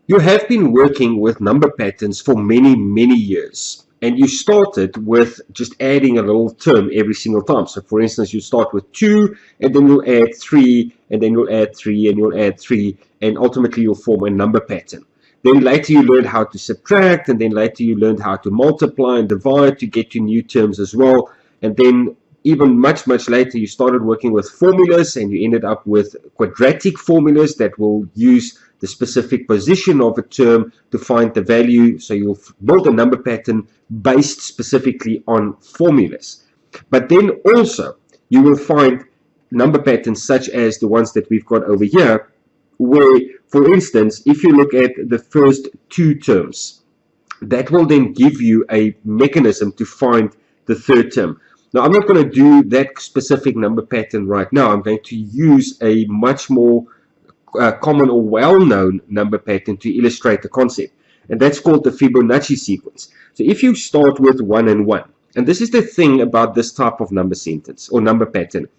You have been working with number patterns for many years, and you started with just adding a little term every single time. So for instance, you start with 2, and then you'll add 3, and then you'll add 3, and you'll add 3, and ultimately you'll form a number pattern. Then later you learned how to subtract, and then later you learned how to multiply and divide to get to new terms as well. And then even much later you started working with formulas, and you ended up with quadratic formulas that will use the specific position of a term to find the value. So you'll build a number pattern based specifically on formulas. But then also you will find number patterns such as the ones that we've got over here, where, for instance, if you look at the first 2 terms, that will then give you a mechanism to find the third term. Now, I'm not going to do that specific number pattern right now. I'm going to use a much more common or well-known number pattern to illustrate the concept, and that's called the Fibonacci sequence. So if you start with 1 and 1, and this is the thing about this type of number sentence or number pattern,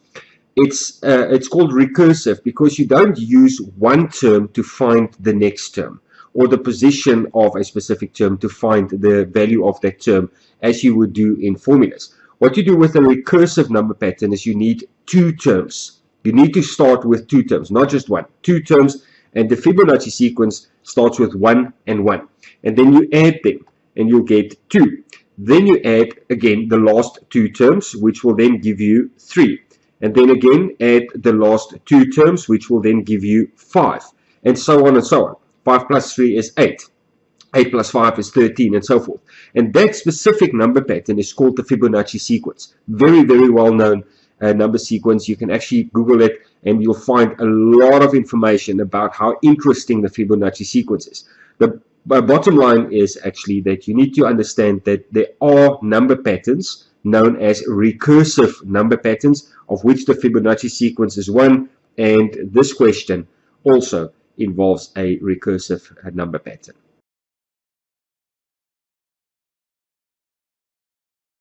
it's called recursive because you don't use one term to find the next term or the position of a specific term to find the value of that term as you would do in formulas. What you do with a recursive number pattern is you need 2 terms. You need to start with 2 terms, not just 1. 2 terms, and the Fibonacci sequence starts with 1 and 1. And then you add them, and you'll get 2. Then you add, again, the last 2 terms, which will then give you 3. And then again, add the last 2 terms, which will then give you 5. And so on and so on. 5 plus 3 is 8. 8 plus 5 is 13, and so forth. And that specific number pattern is called the Fibonacci sequence. Very well known number sequence. You can actually Google it, and you'll find a lot of information about how interesting the Fibonacci sequence is. The bottom line is actually that you need to understand that there are number patterns known as recursive number patterns, of which the Fibonacci sequence is one, and this question also involves a recursive number pattern.